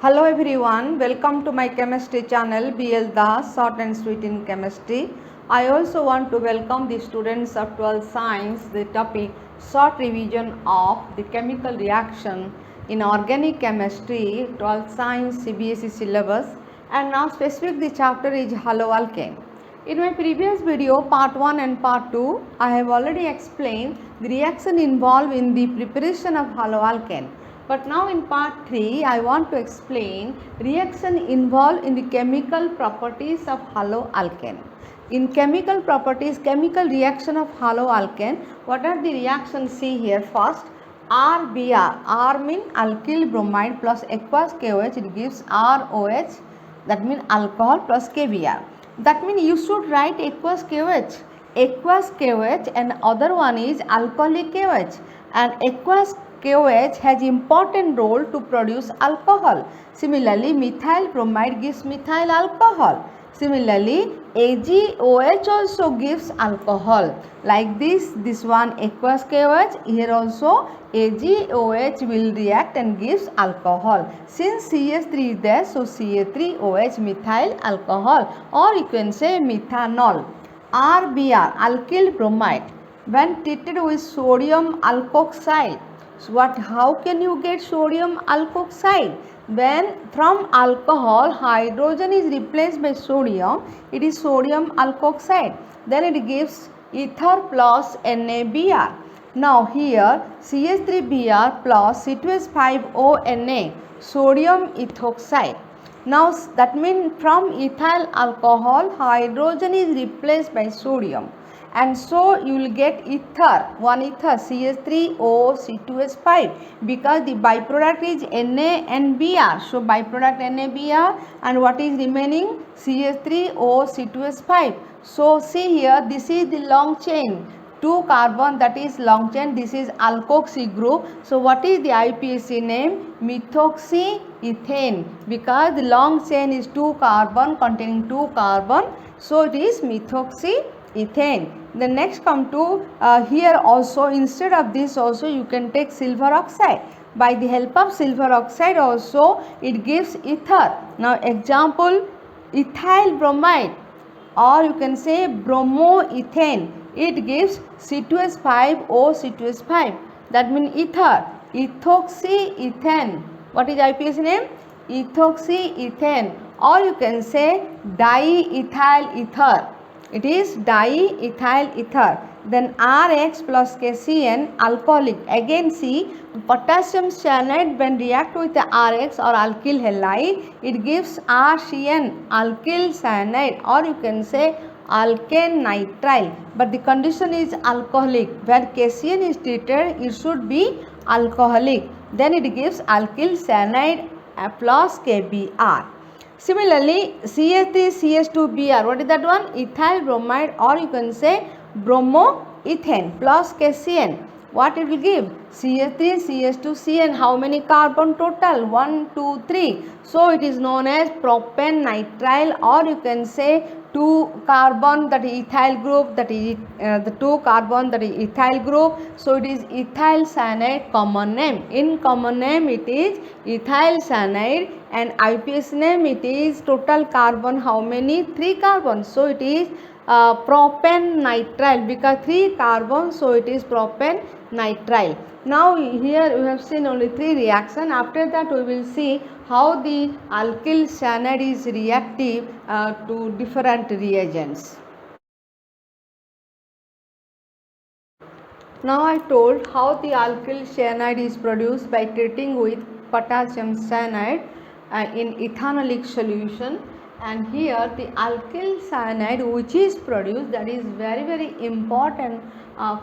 Hello everyone, welcome to my chemistry channel BL Das Short and Sweet in Chemistry. I also want to welcome the students of 12th Science, the topic short revision of the chemical reaction in organic chemistry, 12th Science CBSE syllabus, and now specific the chapter is haloalkane. In my previous video part 1 and part 2, I have already explained the reaction involved in the preparation of haloalkane. But now in part 3, I want to explain reaction involved in the chemical properties of haloalkane. In chemical properties, chemical reaction of haloalkane, what are the reactions? See here first. RBr, R means alkyl bromide plus aqueous KOH, it gives ROH, that means alcohol plus KBr. That means you should write aqueous KOH and other one is alcoholic KOH, and aqueous KOH has important role to produce alcohol. Similarly, methyl bromide gives methyl alcohol. Similarly, AgOH also gives alcohol. Like this one aqueous KOH, here also AgOH will react and gives alcohol. Since CH3 is there, so Ca3OH methyl alcohol, or you can say methanol. RBr, alkyl bromide, when treated with sodium alkoxide. So how can you get sodium alkoxide? When from alcohol hydrogen is replaced by sodium, it is sodium alkoxide. Then it gives ether plus NaBr. Now here CH3Br plus C2H5ONa, sodium ethoxide. Now that means from ethyl alcohol hydrogen is replaced by sodium, and so you will get ether, one ether CH3O C2H5, because the byproduct is Na and Br. So byproduct NaBr, and what is remaining? CH3O C2H5. So see here, this is the long chain, 2 carbon, that is long chain, this is alkoxy group. So what is the IPAC name? Methoxyethane, because the long chain is 2 carbon containing 2 carbon, so it is methoxyethane. The next come to here also, instead of this also you can take silver oxide. By the help of silver oxide also it gives ether. Now example, ethyl bromide, or you can say bromoethane, it gives C2H5O C2H5, that means ether, ethoxyethane. What is IPAC name? Ethoxyethane, or you can say diethyl ether, it is diethyl ether. Then RX plus KCN, alcoholic. Again see, potassium cyanide when react with the RX or alkyl halide, it gives RCN, alkyl cyanide, or you can say alkane nitrile. But the condition is alcoholic. Where KCN is treated, it should be alcoholic. Then it gives alkyl cyanide plus KBr. Similarly, CH3CH2Br, what is that one? Ethyl bromide, or you can say bromoethane plus KCN. What it will give? CH3CH2CN. How many carbon total? 1, 2, 3. So it is known as propane nitrile, or you can say 2 carbon, that is ethyl group, that is the 2 carbon, that is ethyl group. So it is ethyl cyanide, common name. In common name it is ethyl cyanide, and IPAC name it is total carbon how many? 3 carbon. So it is propane nitrile, because 3 carbon, so it is propane nitrile. Now here we have seen only 3 reaction. After that we will see how the alkyl cyanide is reactive to different reagents. Now I told how the alkyl cyanide is produced by treating with potassium cyanide in ethanolic solution, and here the alkyl cyanide which is produced, that is very important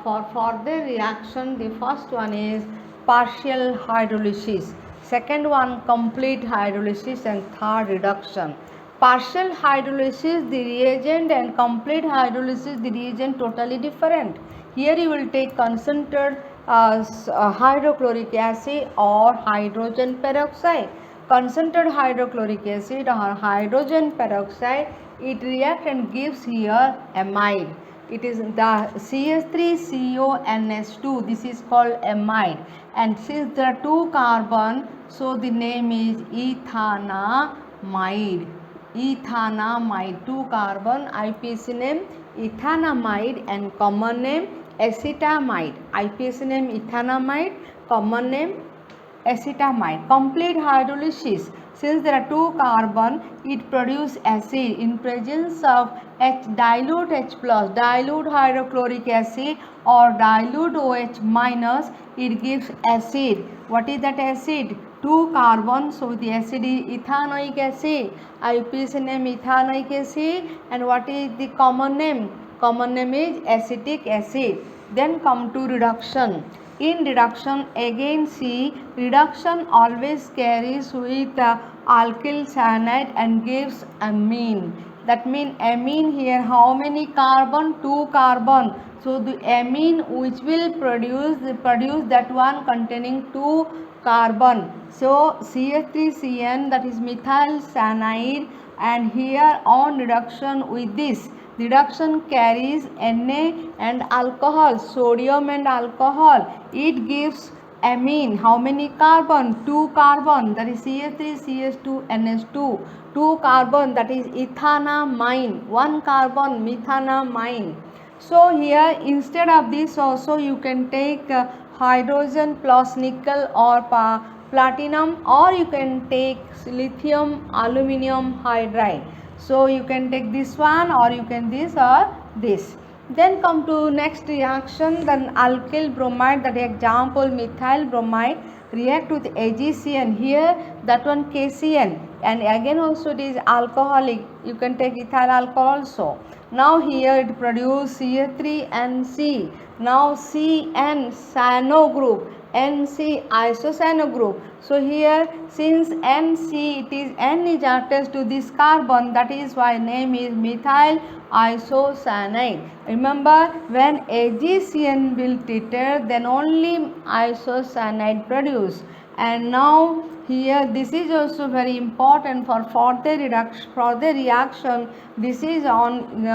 for further reaction. The first one is partial hydrolysis, second one complete hydrolysis, and third reduction. Partial hydrolysis the reagent, and complete hydrolysis the reagent totally different. Here you will take concentrated hydrochloric acid or hydrogen peroxide. Concentrated hydrochloric acid or hydrogen peroxide, it reacts and gives here amide. it is the CH3CONS2. This is called amide, and since there are 2 carbon, so the name is ethanamide. Ethanamide, 2 carbon, IPC name ethanamide and common name acetamide. IPC name ethanamide, common name acetamide. Complete hydrolysis. Since there are 2 carbon, it produces acid in presence of dilute H plus, dilute hydrochloric acid or dilute OH minus, it gives acid. What is that acid? 2 carbon, so the acid is ethanoic acid. IPC name ethanoic acid, and what is the common name? Common name is acetic acid. Then come to reduction. In reduction, again see, reduction always carries with alkyl cyanide and gives amine. That means amine here, how many carbon? 2 carbon. So the amine which will produce that one containing 2 carbon. So CH3CN, that is methyl cyanide, and here on reduction with this, reduction carries Na and alcohol, sodium and alcohol. It gives amine. How many carbon? 2 carbon, that is CH3CH2NS2. 2 carbon, that is ethanamine. 1 carbon, methanamine. So here instead of this also you can take hydrogen plus nickel or platinum, or you can take lithium aluminum hydride. So you can take this one, or you can this or this. Then come to next reaction, then alkyl bromide, that example methyl bromide react with AgCN, here that one KCN, and again also it is alcoholic, you can take ethyl alcohol also. Now here it produce CH3NC. Now CN cyano group, NC isocyano group. So here since NC, it is N is attached to this carbon, that is why name is methyl isocyanide. Remember, when AgCN will treated, then only isocyanide produce. And now here this is also very important for further reaction. This is on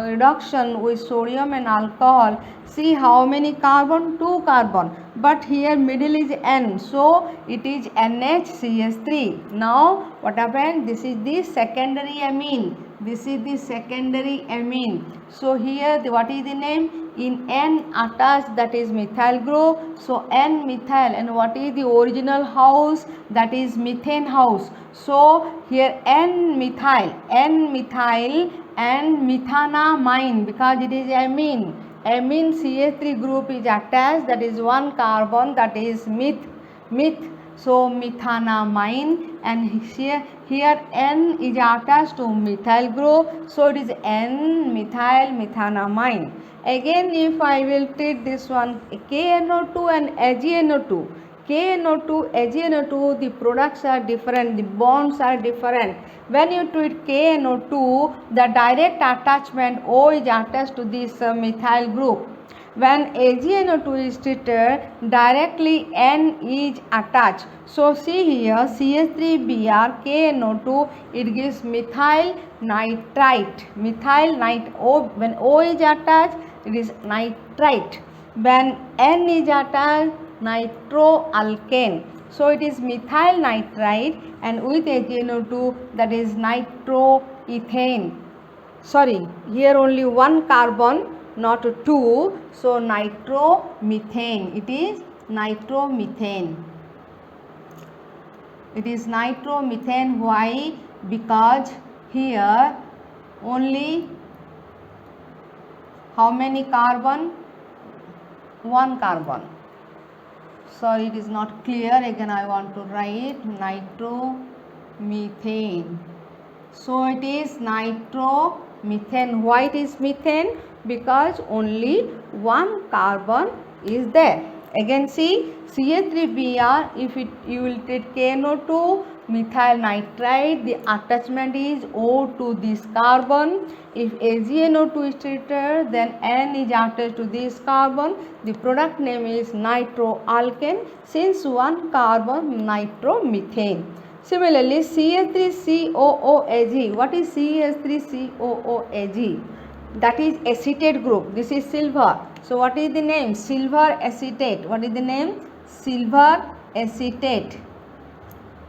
reduction with sodium and alcohol. See how many carbon? 2 carbon, but here middle is N, so it is NHCH3. Now what happened? This is the secondary amine. This is the secondary amine. So here what is the name? In N attached, that is methyl group. So N methyl, and what is the original house? That is methane house. So here N methyl and methanamine, because it is amine. Amine CH3 group is attached, that is 1 carbon, that is meth. So methanamine, and here N is attached to methyl group, so it is N methyl methanamine. Again if I will treat this one KNO2 and AgNO2, KNO2, AgNO2, the products are different, the bonds are different. When you treat KNO2, the direct attachment O is attached to this methyl group. When AgNO2 is treated, directly N is attached. So see here CH3Br KNO2, it gives methyl nitrite. When O is attached, it is nitrite. When N is attached, nitroalkane. So it is methyl nitrite, and with AgNO2, that is nitroethane. Sorry, here only 1 carbon, not 2. So nitromethane. It is nitromethane. It is nitromethane. Why? Because here only how many carbon? 1 carbon. Sorry, it is not clear. Again I want to write nitromethane. So it is nitromethane. Why it is methane? Because only 1 carbon is there. Again see CH3Br, if you will take KNO2, methyl nitrite, the attachment is O to this carbon. If AgNO2 is treated, then N is attached to this carbon. The product name is nitroalkane. Since 1 carbon, nitromethane. Similarly, CH3COOAg. What is CH3COOAg? that is acetate group. This is silver. So what is the name? Silver acetate. What is the name? Silver acetate.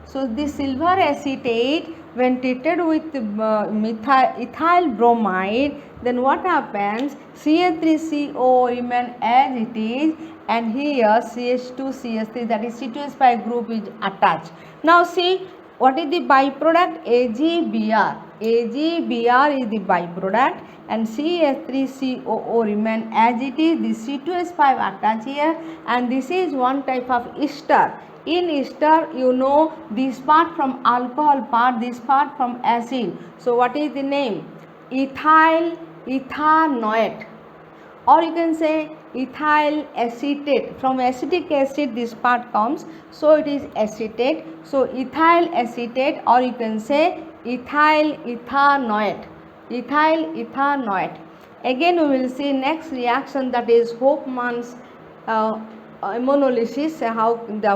So the silver acetate, when treated with ethyl bromide, then what happens? CH3CO remain as it is, and here CH2CH3, that is C2H5 group, is attached. Now see, what is the byproduct? AgBr. AgBr is the byproduct, and CH3COO remain as it is. The C2H5 attached here, and this is one type of ester. In ester, you know, this part from alcohol part, this part from acid. So what is the name? Ethyl ethanoate, or you can say ethyl acetate. From acetic acid this part comes, so it is acetate. So ethyl acetate, or you can say ethyl ethanoate. Ethyl ethanoate. Again we will see next reaction, that is Hofmann's immunolysis.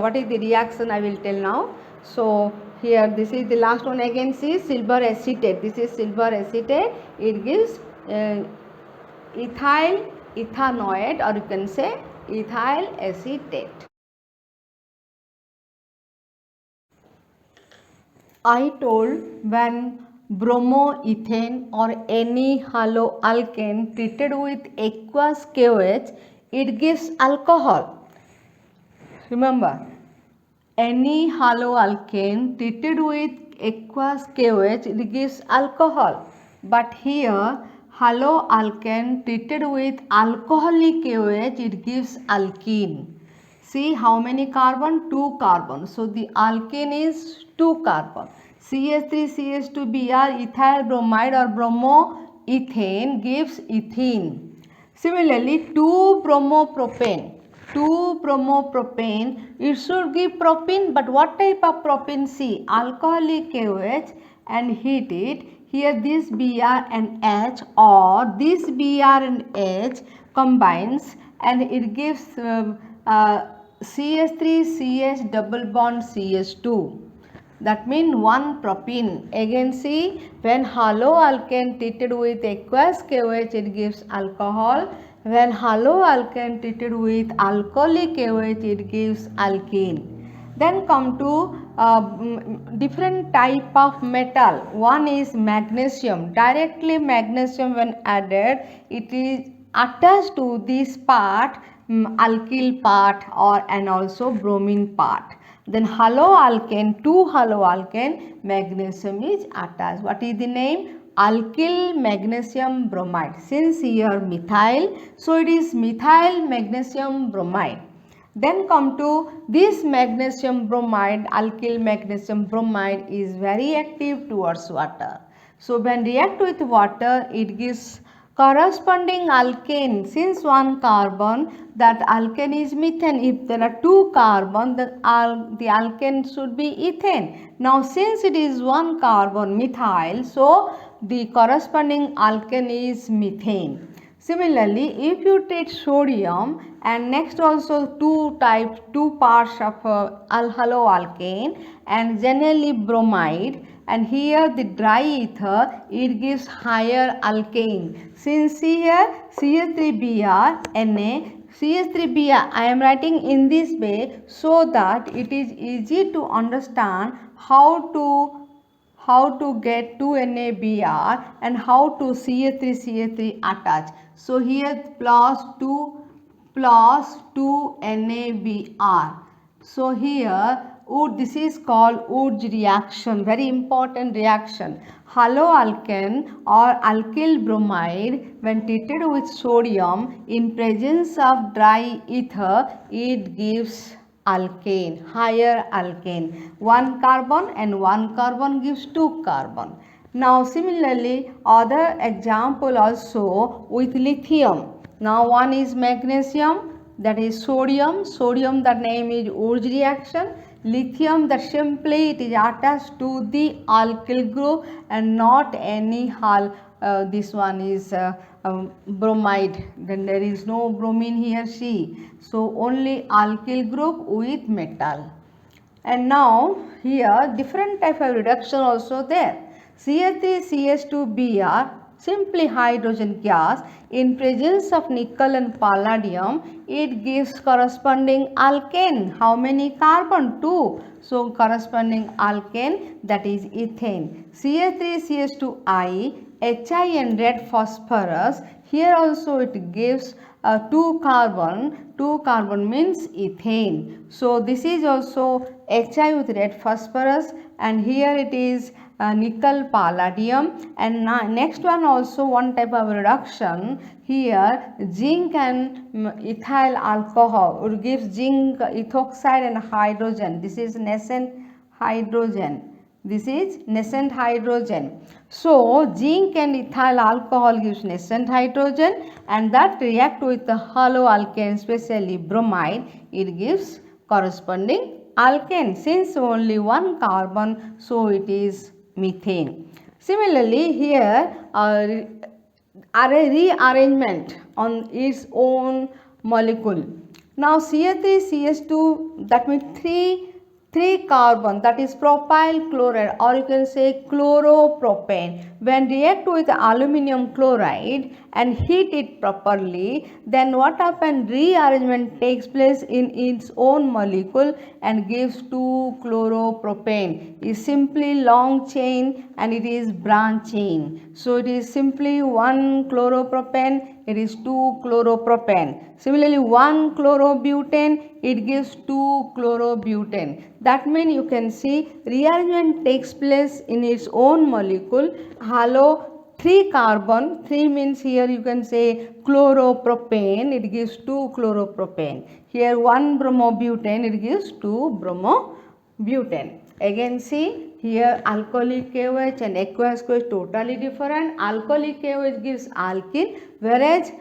What is the reaction I will tell now. So here this is the last one. Again see, silver acetate. This is silver acetate. It gives ethyl ethanoate, or you can say ethyl acetate. I told when bromoethane or any haloalkane treated with aqueous KOH, it gives alcohol. Remember, any haloalkane treated with aqueous KOH, it gives alcohol. But here, haloalkane treated with alcoholic KOH, it gives alkene. See how many carbon? 2 carbon. So the alkane is 2 carbon. CH3CH2Br, ethyl bromide or bromoethane gives ethene. Similarly, 2-bromopropane. 2-bromopropane, it should give propene, but what type of propene? See, alcoholic KOH, and heat it. Here this Br and H, or this Br and H combines, and it gives CH3CH double bond CH2. That means 1 propene. Again see, when haloalkane treated with aqueous KOH, it gives alcohol. When haloalkane treated with alcoholic KOH, it gives alkene. Then come to different type of metal. One is magnesium. Directly magnesium when added, it is attached to this part, alkyl part, or and also bromine part. Then haloalkane, 2-haloalkane, magnesium is attached. What is the name? Alkyl magnesium bromide. Since here methyl, so it is methyl magnesium bromide. Then come to this magnesium bromide, alkyl magnesium bromide is very active towards water. So when react with water, it gives corresponding alkane. Since 1 carbon, that alkane is methane. If there are 2 carbon, the alkane should be ethane. Now since it is 1 carbon methyl, so the corresponding alkane is methane. Similarly, if you take sodium and next also 2 parts of haloalkane and generally bromide, and here the dry ether, it gives higher alkane. Since here CH3Br Na, CH3Br I am writing in this way so that it is easy to understand how to get 2NaBr and how to CH3CH3 attach. So here plus 2 NaBr. So here this is called Wurtz reaction, very important reaction. Haloalkane or alkyl bromide when treated with sodium in presence of dry ether, it gives alkane, higher alkane. 1 carbon and 1 carbon gives 2 carbon. Now similarly, other example also with lithium. Now one is magnesium, that is sodium. Sodium, the name is Wurtz reaction. Lithium, that simply it is attached to the alkyl group and not any this one is bromide, then there is no bromine here, see. So only alkyl group with metal. And now here different type of reduction also there. CH3CH2Br, simply hydrogen gas. In presence of nickel and palladium, it gives corresponding alkane. How many carbon? 2. So corresponding alkane, that is ethane. CH3CH2I, Hi and red phosphorus. Here also it gives 2 carbon. 2 carbon means ethane. So this is also Hi with red phosphorus, and here it is nickel palladium. And next one also one type of reduction. Here zinc and ethyl alcohol would give zinc, ethoxide and hydrogen. This is nascent hydrogen. This is nascent hydrogen. So zinc and ethyl alcohol gives nascent hydrogen, and that react with the haloalkane, especially bromide, it gives corresponding alkane. Since only one carbon, so it is methane. Similarly, here are a rearrangement on its own molecule. Now CH3CH2, that means 3 carbon, that is propyl chloride, or you can say chloropropane. When react with aluminum chloride and heat it properly, then what happens? Rearrangement takes place in its own molecule and gives 2 chloropropane. It is simply long chain and it is branch chain. So it is simply 1 chloropropane, it is 2 chloropropane. Similarly 1 chlorobutane, it gives 2 chlorobutane. That means you can see rearrangement takes place in its own molecule. Halo 3 carbon, 3 means here you can say chloropropane, it gives 2 chloropropane. Here 1 bromobutane, it gives 2 bromobutane. Again see here alcoholic KOH and aqueous KOH totally different. Alcoholic KOH gives alkene, whereas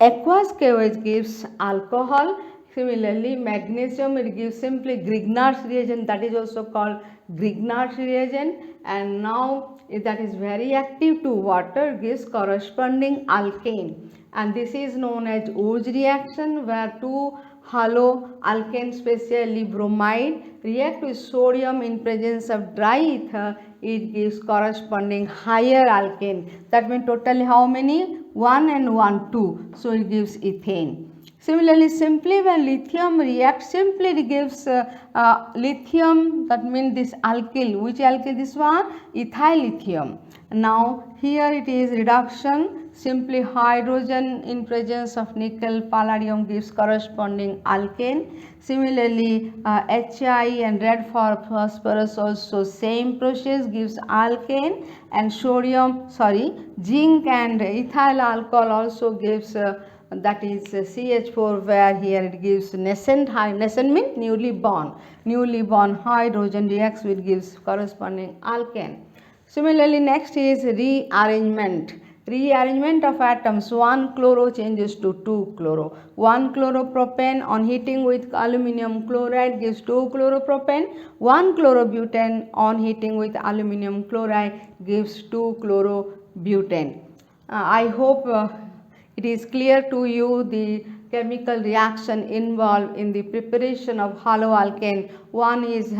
aqueous KOH gives alcohol. Similarly, magnesium, it gives simply Grignard's reagent, that is also called Grignard's reagent, and now that is very active to water, gives corresponding alkane, and this is known as Wood's reaction, where 2 haloalkanes, especially bromide, react with sodium in presence of dry ether, it gives corresponding higher alkane. That means totally how many? 1 and 1, 2. So it gives ethane. Similarly, simply when lithium reacts, simply it gives lithium, that means this alkyl. Which alkyl? This one? Ethyl lithium. Now here it is reduction, simply hydrogen in presence of nickel palladium gives corresponding alkane. Similarly, Hi and red phosphorus also same process gives alkane, and zinc and ethyl alcohol also gives that is CH4, where here it gives nascent means newly born hydrogen reacts with gives corresponding alkane. Similarly, next is rearrangement of atoms. 1 chloro changes to 2 chloro. 1 chloropropane on heating with aluminum chloride gives 2 chloropropane. 1 chlorobutane on heating with aluminum chloride gives 2 chlorobutane. I hope it is clear to you the chemical reaction involved in the preparation of haloalkane. One is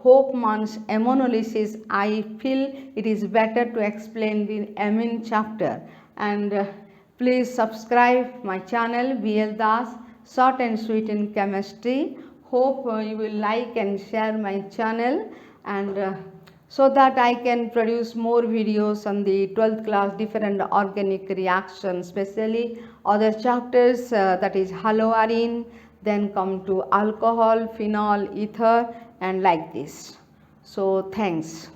Hofmann's ammonolysis. I feel it is better to explain the amine chapter, and please subscribe my channel BL Das Short and Sweet in Chemistry. Hope you will like and share my channel, and so that I can produce more videos on the 12th class different organic reactions, especially other chapters, that is haloarine, then come to alcohol, phenol, ether, and like this. So thanks.